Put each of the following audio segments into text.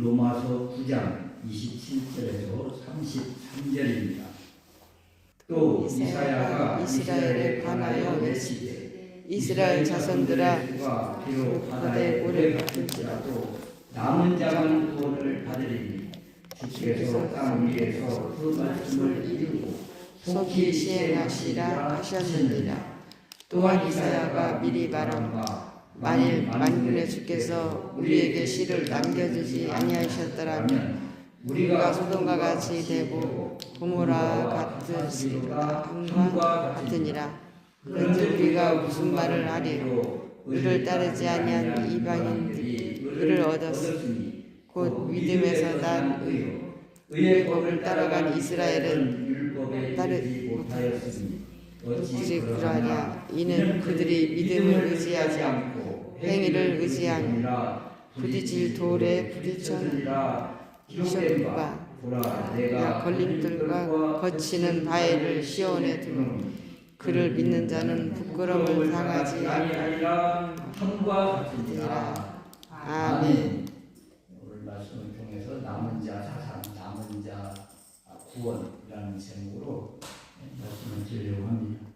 로마서 9장 27절에서 33절입니다. 또 이사야가 이스라엘에 관하여 외치되 이스라엘 자손들아 비록 바다에 오래 갔을지라도 남은 자만 구원을 받으리니 주께서 땅 위에서 그 말씀을 이루고 속히 시행하시라 하셨느니라. 또한 이사야가 미리 말한 바 만일 만군의 주께서 우리에게 씨를 남겨주지 아니하셨더라면 우리가 소돔과 같이 되고 고모라 같으시리라 함과 같으니라. 그런즉 우리가 무슨 말을 하리요? 의를 따르지 아니한 이방인들이 의를 얻었으니 곧 믿음에서 난 의요. 의의 법을 따라간 이스라엘은 율법에 따르지 못하였으니 어찌 그러하냐? 이는 그들이 믿음을 의지하지 않고 행위를 의지하니라. 부딪힐 돌에 부딪혔느니라. 기록된 바 보라 내가 걸림돌과 거치는 바위를 시온에 두노니 그를 믿는 자는 부끄러움을 당하지 아니하리라 함과 같으니라. 아멘. 오늘 말씀을 통해서 남은 자 사상, 남은 자 구원이라는 제목으로 말씀을 드리려고 합니다.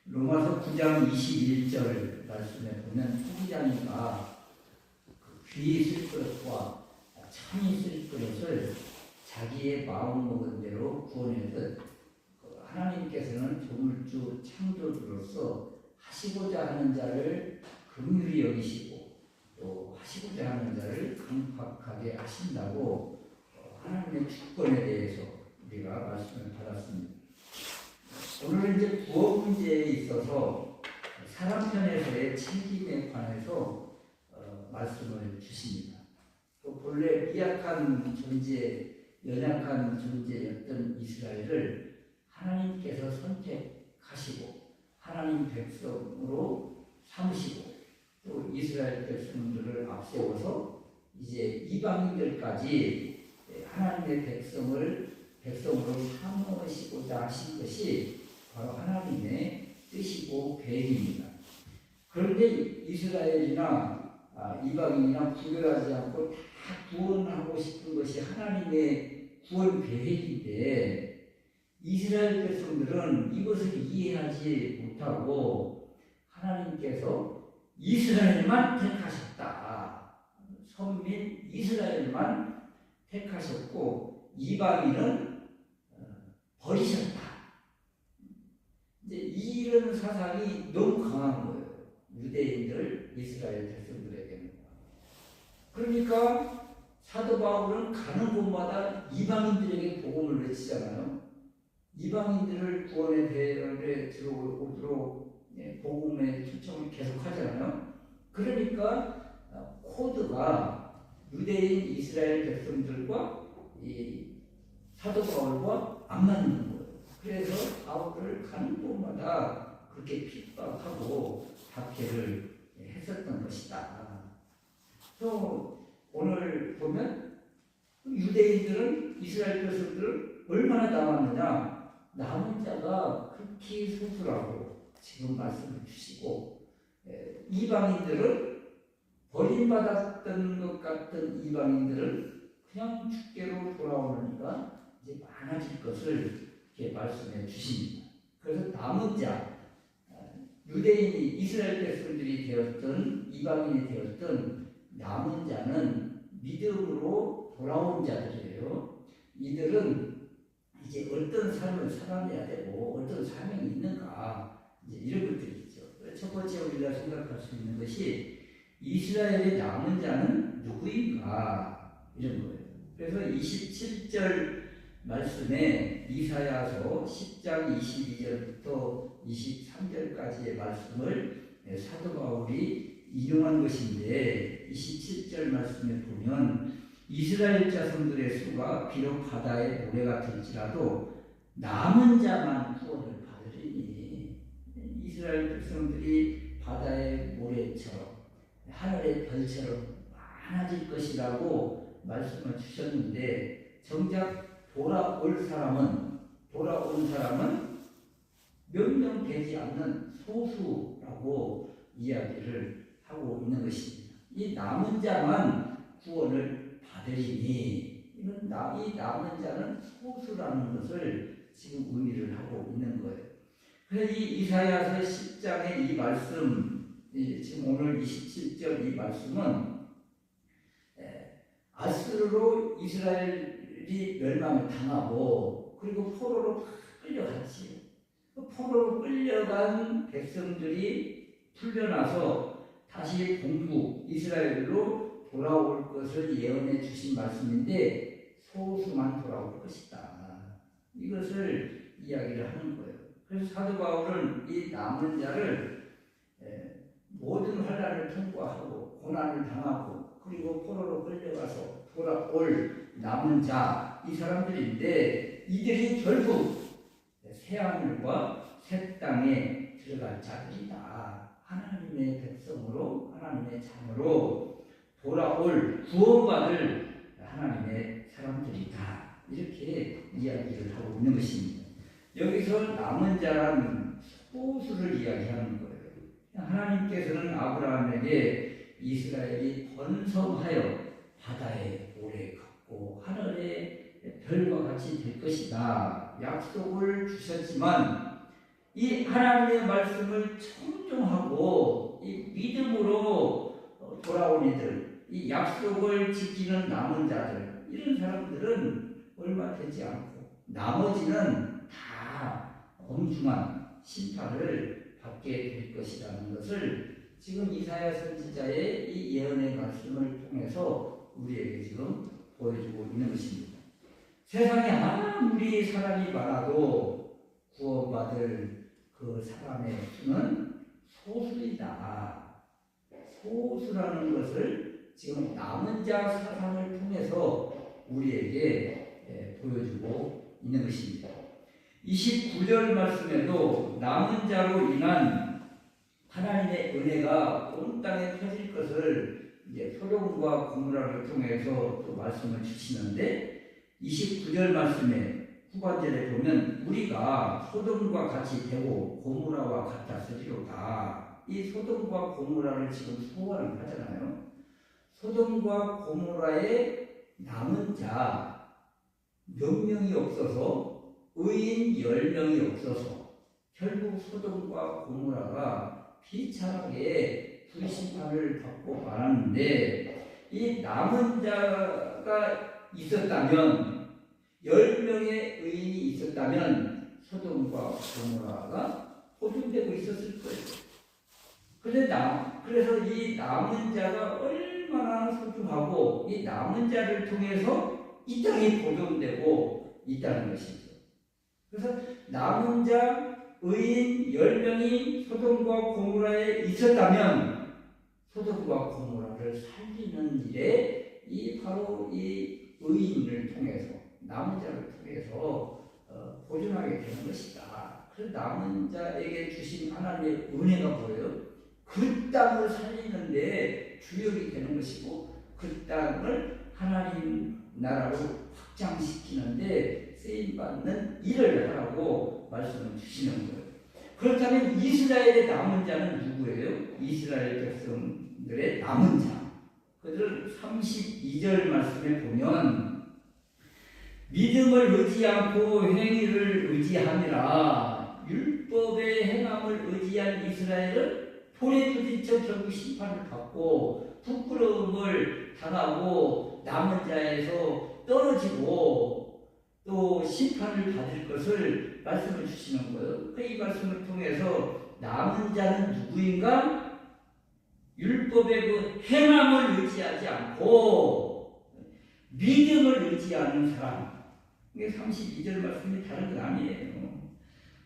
로마서 9장 21절 말씀에 보면 후기자니까 귀 쓸 것과 참이 쓸 것을 자기의 마음 먹은 대로 구원하듯 하나님께서는 조물주 창조주로서 하시고자 하는 자를 긍휼히 여기시고 또 하시고자 하는 자를 강팍하게 하신다고 하나님의 주권에 대해서 우리가 말씀을 받았습니다. 오늘은 이제 구원 문제에 있어서 사람 편에서의 책임에 관해서 말씀을 주십니다. 또 본래 미약한 존재, 연약한 존재였던 이스라엘을 하나님께서 선택하시고 하나님 백성으로 삼으시고 또 이스라엘 백성들을 앞세워서 이제 이방인들까지 하나님의 백성으로 삼으시고자 하신 것이 바로 하나님의 뜻이고 계획입니다. 그런데 이스라엘이나 이방인이나 구별하지 않고 다 구원하고 싶은 것이 하나님의 구원 계획인데 이스라엘 백성들은 이것을 이해하지 못하고 하나님께서 이스라엘만 택하셨다. 선민 이스라엘만 택하셨고 이방인은 버리셨다. 이제 이런 사상이 너무 강한 거예요. 유대인들, 이스라엘 백성들에게는. 그러니까 사도 바울은 가는 곳마다 이방인들에게 복음을 외치잖아요. 이방인들을 구원의 대열에 들어오도록 복음의 초청을 계속하잖아요. 그러니까 코드가 유대인 이스라엘 백성들과 이 사도 바울과 안 맞는 거예요. 그래서 바울을 가는 곳마다 그렇게 핍박하고 박해를 했었던 것이다. 또 오늘 보면 유대인들은 이스라엘 백성들을 얼마나 남았느냐? 남은 자가 극히 소수라고 지금 말씀을 주시고 이방인들은 버림받았던 것 같은 이방인들은 그냥 주께로 돌아오니까 이제 많아질 것을 이렇게 말씀해 주십니다. 그래서 남은 자, 유대인이 이스라엘 백성들이 되었던 이방인이 되었던 남은 자는 믿음으로 돌아온 자들이에요. 이들은 이제 어떤 삶을 살아내야 되고 어떤 사명이 있는가 이제 이런 것들이 있죠. 첫 번째 우리가 생각할 수 있는 것이 이스라엘의 남은 자는 누구인가 이런 거예요. 그래서 27절 말씀에 이사야서 10장 22절부터 23절까지의 말씀을 사도 바울이 인용한 것인데 27절 말씀에 보면 이스라엘 자손들의 수가 비록 바다의 모래 같을지라도 남은 자만 구원을 받으리니 이스라엘 백성들이 바다의 모래처럼 하늘의 별처럼 많아질 것이라고 말씀을 주셨는데 정작 돌아온 사람은 몇 명 되지 않는 소수라고 이야기를 하고 있는 것입니다. 이 남은 자만 구원을 아들이니 이건 이 남은 자는 소수라는 것을 지금 의미를 하고 있는 거예요. 그래서 이 이사야서 10장의 이 말씀, 지금 오늘 27절 이 말씀은 아수르로 이스라엘이 멸망을 당하고 그리고 포로로 끌려갔지. 포로로 끌려간 백성들이 풀려나서 다시 동부 이스라엘로 돌아올 것을 예언해 주신 말씀인데 소수만 돌아올 것이다. 이것을 이야기를 하는 거예요. 그래서 사도 바울은 이 남은 자를 모든 환난을 통과하고 고난을 당하고 그리고 포로로 끌려가서 돌아올 남은 자, 이 사람들인데 이들이 결국 새하늘과 새 땅에 들어갈 자들이다. 하나님의 백성으로 하나님의 자녀로 돌아올 구원받을 하나님의 사람들이다. 이렇게 이야기를 하고 있는 것입니다. 여기서 남은 자라는 소수를 이야기하는 거예요. 하나님께서는 아브라함에게 이스라엘이 번성하여 바다에 오래 걷고 하늘의 별과 같이 될 것이다. 약속을 주셨지만 이 하나님의 말씀을 청종하고 이 믿음으로 돌아온 이들, 이 약속을 지키는 남은 자들, 이런 사람들은 얼마 되지 않고 나머지는 다 엄중한 심판을 받게 될 것이라는 것을 지금 이사야 선지자의 이 예언의 말씀을 통해서 우리에게 지금 보여주고 있는 것입니다. 세상에 아무리 사람이 많아도 구원받을 그 사람의 수는 소수이다. 소수라는 것을 지금 남은 자 사상을 통해서 우리에게 보여주고 있는 것입니다. 29절 말씀에도 남은 자로 인한 하나님의 은혜가 온 땅에 퍼질 것을 이제 소돔과 고모라를 통해서 또 말씀을 주시는데 29절 말씀에 후반절에 보면 우리가 소돔과 같이 되고 고모라와 같았으리로다. 이 소돔과 고모라를 지금 소원을 하잖아요. 소돔과 고모라의 남은 자 몇 명이 없어서 의인 10명이 없어서 결국 소돔과 고모라가 비참하게 불심판을 받고 말았는데 이 남은 자가 있었다면 10명의 의인이 있었다면 소돔과 고모라가 보존되고 있었을 거예요. 그래서 이 남은 자가 얼마나 소중하고 이 남은 자를 통해서 이 땅이 보존되고 있다는 것이죠. 그래서 남은 자 의인 10명이 소돔과 고모라에 있었다면 소돔과 고모라를 살리는 일에 바로 이 의인을 통해서 남은 자를 통해서 보존하게 되는 것이다. 그래서 남은 자에게 주신 하나님의 은혜가 뭐예요? 그 땅을 살리는데 주역이 되는 것이고 그 땅을 하나님 나라로 확장시키는데 쓰임받는 일을 하라고 말씀을 주시는 거예요. 그렇다면 이스라엘의 남은 자는 누구예요? 이스라엘 백성들의 남은 자. 그들 32절 말씀에 보면 믿음을 의지 않고 행위를 의지함이라 율법의 행함을 의지한 이스라엘은 돌에 부딪혀 결국 심판을 받고 부끄러움을 당하고 남은 자에서 떨어지고 또 심판을 받을 것을 말씀을 주시는 거예요. 이 말씀을 통해서 남은 자는 누구인가? 율법의 그 행함을 의지하지 않고 믿음을 의지하는 사람. 이게 32절 말씀이 다른 건 아니에요.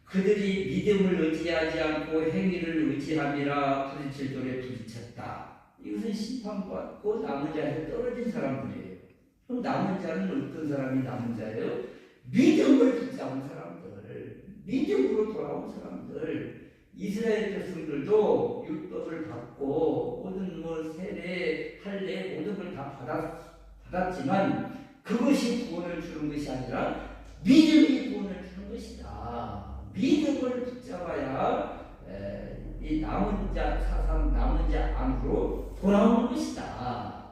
그들이 믿음을 의지하지 않고 행위를 의지함이라 부딪힐 돌에 부딪혔다. 이것은 심판받고 남은 자에서 떨어진 사람들이에요. 그럼 남은 자는 어떤 사람이 남은 자예요? 믿음을 붙잡은 사람들, 믿음으로 돌아온 사람들. 이스라엘 백성들도 율법을 받고 모든 세례, 할례 모든 걸 다 받았지만 그것이 구원을 주는 것이 아니라 믿음이 구원을 주는 것이다. 믿음을 붙잡아야 이 남은 자 사상, 남은 자 안으로 돌아오는 것이다.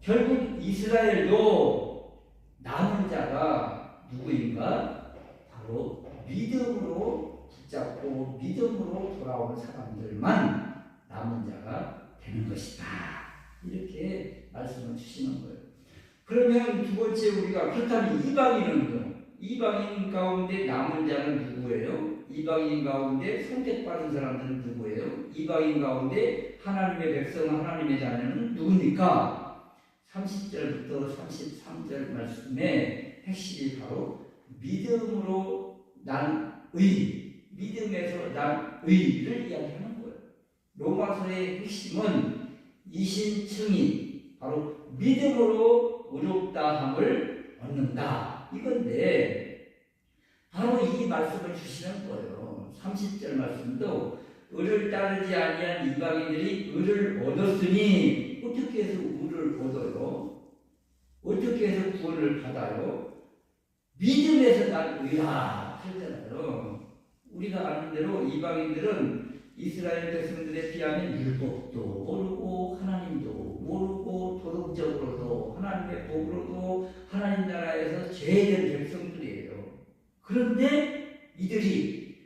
결국 이스라엘도 남은 자가 누구인가? 바로 믿음으로 붙잡고 믿음으로 돌아오는 사람들만 남은 자가 되는 것이다. 이렇게 말씀을 주시는 거예요. 그러면 두 번째 우리가 그렇다면 이방인 가운데 남은 자는 누구예요? 이방인 가운데 선택받은 사람들은 누구예요? 이방인 가운데 하나님의 백성, 하나님의 자녀는 누굽니까? 30절부터 33절 말씀의 핵심이 바로 믿음으로 난 믿음에서 난 의를 이야기하는 거예요. 로마서의 핵심은 이신층이 바로 믿음으로 의롭다함을 얻는다 이건데, 바로 이 말씀을 주시는 거예요. 30절 말씀도 의를 따르지 아니한 이방인들이 의를 얻었으니, 어떻게 해서 의를 얻어요? 어떻게 해서 구원을 받아요? 믿음에서 난 의라 그러잖아요. 우리가 아는 대로 이방인들은 이스라엘 백성들에 비하면 율법도 모르고 하나님도 모르고 도덕적으로도 하나님의 복으로도 하나님 나라에서 죄된 백성들이에요. 그런데 이들이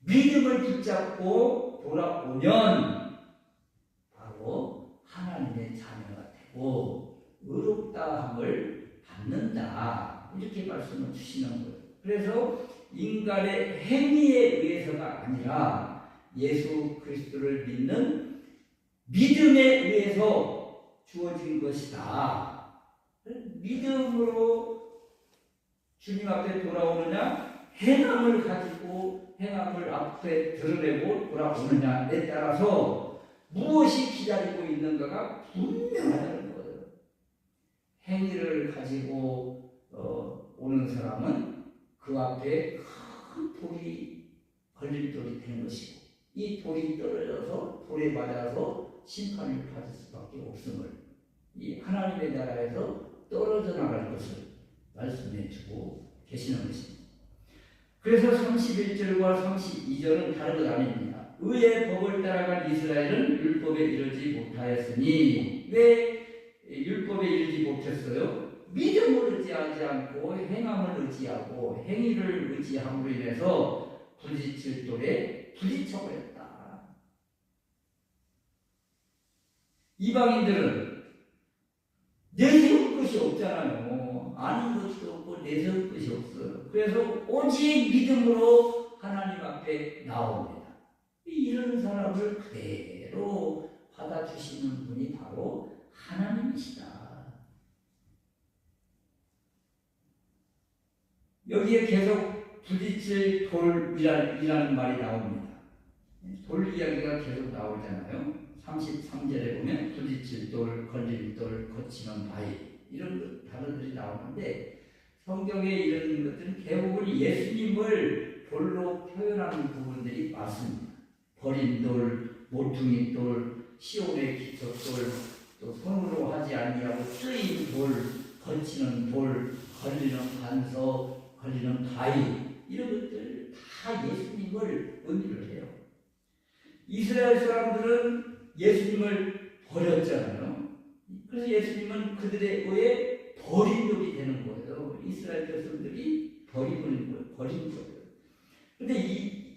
믿음을 붙잡고 돌아오면 바로 하나님의 자녀가 되고 의롭다함을 받는다, 이렇게 말씀을 주시는 거예요. 그래서 인간의 행위에 의해서가 아니라 예수 그리스도를 믿는 믿음에 의해서 주어진 것이다. 믿음으로 주님 앞에 돌아오느냐, 행함을 가지고 행함을 앞에 드러내고 돌아오느냐에 따라서 무엇이 기다리고 있는가가 분명하다는 거예요. 행위를 가지고 오는 사람은 그 앞에 큰 돌이 걸림돌이 되는 것이고, 이 돌이 떨어져서 돌에 맞아서 심판을 받을 수밖에 없음을, 이 하나님의 나라에서 떨어져 나갈 것을 말씀해 주고 계시는 것입니다. 그래서 31절과 32절은 다른 것 아닙니다. 의의 법을 따라간 이스라엘은 율법에 이르지 못하였으니, 왜 율법에 이르지 못했어요? 믿음을 의지하지 않고 행함을 의지하고 행위를 의지함으로 인해서 부딪힐 돌에 부딪혀버렸다. 이방인들은 내세울 것이 없잖아요. 아는 것도 없고 내세울 것이 없어요. 그래서 오직 믿음으로 하나님 앞에 나옵니다. 이런 사람을 그대로 받아주시는 분이 바로 하나님이시다. 여기에 계속 부딪힐 돌이라는 말이 나옵니다. 돌 이야기가 계속 나오잖아요. 33절에 보면 부딪힐 돌, 걸릴 돌, 거치는 바위, 이런 단어들이 나오는데, 성경에 이런 것들은 대부분 예수님을 돌로 표현하는 부분들이 많습니다. 버린 돌, 모퉁이 돌, 시온의 기초돌, 또 손으로 하지 아니하고 쓰인 돌, 거치는 돌, 걸리는 반석, 걸리는 바위, 이런 것들 다 예수님을 의미를 해요. 이스라엘 사람들은 예수님을 버렸잖아요. 그래서 예수님은 그들에 의해 버린 족이 되는 거예요. 이스라엘 백성들이 버린 거예요. 그런데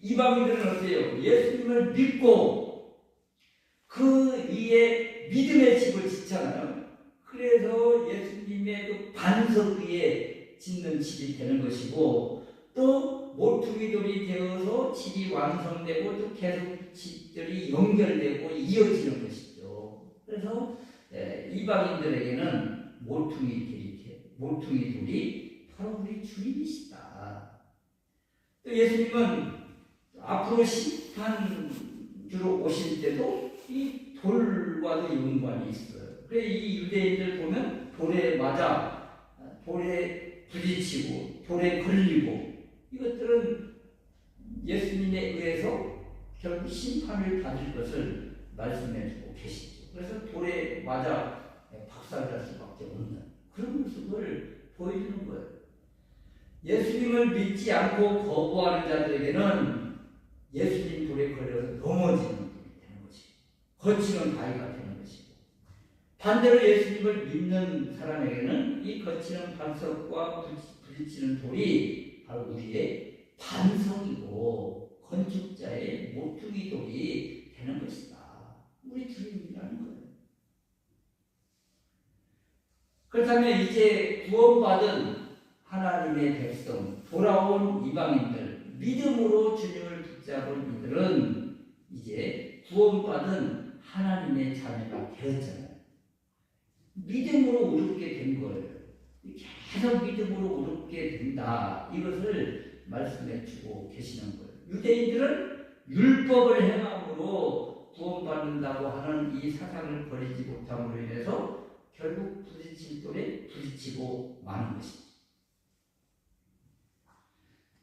이방인들은 어때요? 예수님을 믿고 그 위에 믿음의 집을 짓잖아요. 그래서 예수님의 그 반석 위에 짓는 집이 되는 것이고, 또 모퉁이 돌이 되어서 집이 완성되고 또 계속 집들이 연결되고 이어지는 것이죠. 그래서 이방인들에게는 모퉁이 돌이 바로 우리 주님이시다. 또 예수님은 앞으로 심판주로 오실 때도 이 돌과도 연관이 있어요. 그래서 이 유대인들 보면 돌에 맞아, 돌에 부딪히고 돌에 걸리고, 이것들은 예수님에 의해서 결국 심판을 받을 것을 말씀해주고 계시죠. 그래서 돌에 맞아 박살날 수밖에 없는 그런 모습을 보여주는 거예요. 예수님을 믿지 않고 거부하는 자들에게는 예수님 돌에 걸려서 넘어지는 돌이 되는 것이고, 거치는 바위가 되는 것이고, 반대로 예수님을 믿는 사람에게는 이 거치는 반석과 부딪히는 돌이 바로 우리의 반석이고 건축자의 모퉁이 돌이 되는 것이다. 우리 주님이라는 거예요. 그렇다면 이제 구원받은 하나님의 백성, 돌아온 이방인들, 믿음으로 주님을 붙잡은 이들은 이제 구원받은 하나님의 자녀가 되었잖아요. 믿음으로 오르게 된 거예요. 계속 믿음으로 오르게 된다. 이것을 말씀해 주고 계시는 거예요. 유대인들은 율법을 행함으로 구원받는다고 하는 이 사상을 버리지 못함으로 인해서 결국 부딪힐 돌에 부딪히고 마는 것입니다.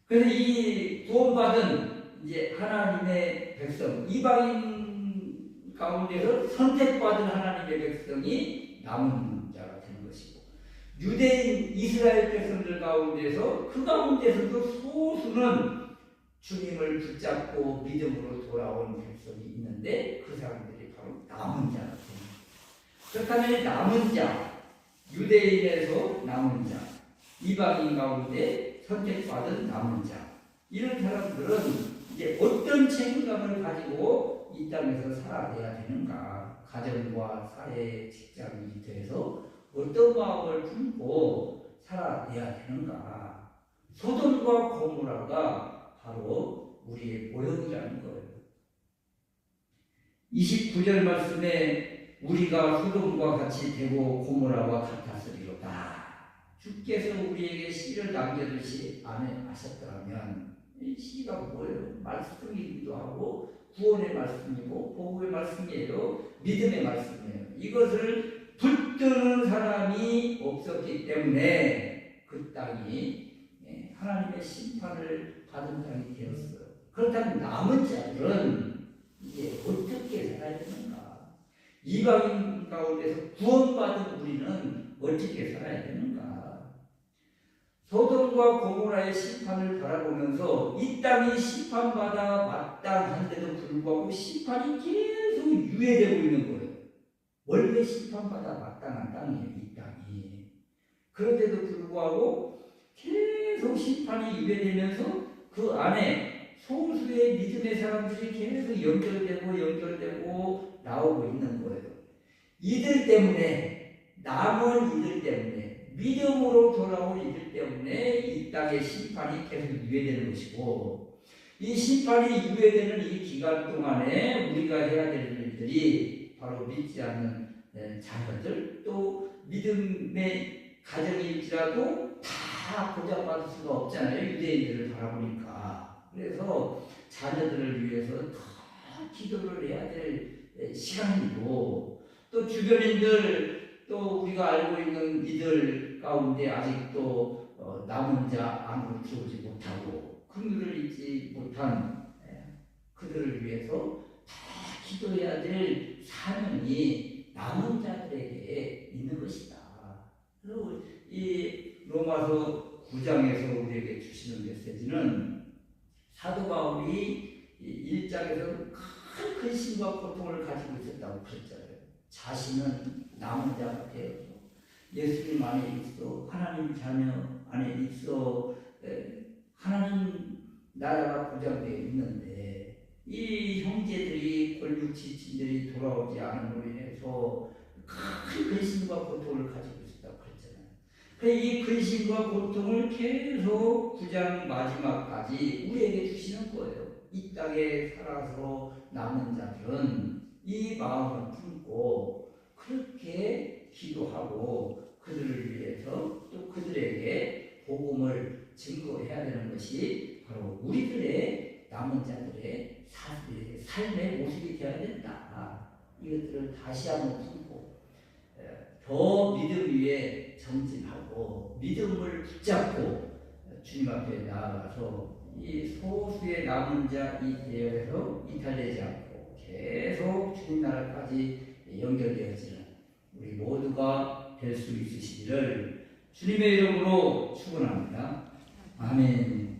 그래서 이 구원받은 이제 하나님의 백성, 이방인 가운데서 선택받은 하나님의 백성이 남은 자가 되는 것이고, 유대인 이스라엘 백성들 가운데서 그 가운데서도 소수는 주님을 붙잡고 믿음으로 돌아온 백성이 있는데 그 사람들이 바로 남은 자가 됩니다. 그렇다면 남은 자, 유대인에서 남은 자, 이방인 가운데 선택받은 남은 자, 이런 사람들은 이제 어떤 책임감을 가지고 이 땅에서 살아내야 되는가? 가정과 사회, 직장, 일터에서 어떤 마음을 품고 살아내야 되는가? 소돔과 고모라가 바로 우리의 모형이라는 거예요. 29절 말씀에 우리가 소돔과 같이 되고 고모라와 같았으리로다. 주께서 우리에게 씨를 남겨두시 안에 하셨더라면, 이 씨가 뭐예요? 말씀이기도 하고 구원의 말씀이고 복음의 말씀이에요. 믿음의 말씀이에요. 이것을 붙드는 사람이 없었기 때문에 그 땅이 하나님의 심판을 받은 땅이 되었어요. 그렇다면 남은 자들은 이제 어떻게 살아야 되는가? 이방인 가운데서 구원받은 우리는 어떻게 살아야 되는가? 소돔과 고모라의 심판을 바라보면서 이 땅이 심판받아 마땅한데도 불구하고 심판이 계속 유예되고 있는 거예요. 원래 심판받아 마땅한 땅이에요, 이 땅이. 그런데도 불구하고 계속 심판이 유예되면서 그 안에 소수의 믿음의 사람들이 계속 연결되고 나오고 있는 거예요. 이들 때문에, 남은 이들 때문에, 믿음으로 돌아온 이들 때문에 이 땅의 심판이 계속 유예되는 것이고, 이 심판이 유예되는 이 기간 동안에 우리가 해야 될 일들이 바로 믿지 않는 자녀들, 또 믿음의 가정일지라도 다 보장받을 수가 없잖아요. 유대인들을 바라보니까. 그래서 자녀들을 위해서 다 기도를 해야 될 시간이고, 또 주변인들, 또 우리가 알고 있는 이들 가운데 아직도 남은 자 안으로 들어오지 못하고 긍휼을 잊지 못한 그들을 위해서 다 기도해야 될 사명이 남은 자들에게 있는 것이다. 그리고 이 로마서 9장에서 우리에게 주시는 메시지는 사도 바울이 1장에서 큰 근심과 고통을 가지고 있었다고 그랬잖아요. 자신은 남은 자가 되어서 예수님 안에 있어, 하나님 자녀 안에 있어, 하나님 나라가 보장되어 있는데 이 형제들이 골육 지친들이 돌아오지 않음으로 인해서 큰 근심과 고통을 가지고 있었다고 그랬잖아요. 이 근심과 고통을 계속 9장 마지막까지 우리에게 주시는 거예요. 이 땅에 살아서 남은 자들은 이 마음을 품고 그렇게 기도하고 그들을 위해서 또 그들에게 복음을 증거해야 되는 것이 바로 우리들의 남은 자들의 삶의 모습이 되어야 된다. 이것들을 다시 한번 품고 더 믿음 위에 정진하고 믿음을 붙잡고 주님 앞에 나아가서 이 소수의 남은 자 이 대열에서 이탈되지 않고 계속 주님 나라까지 연결되어지는 우리 모두가 될 수 있으시기를 주님의 이름으로 축원합니다. 아멘.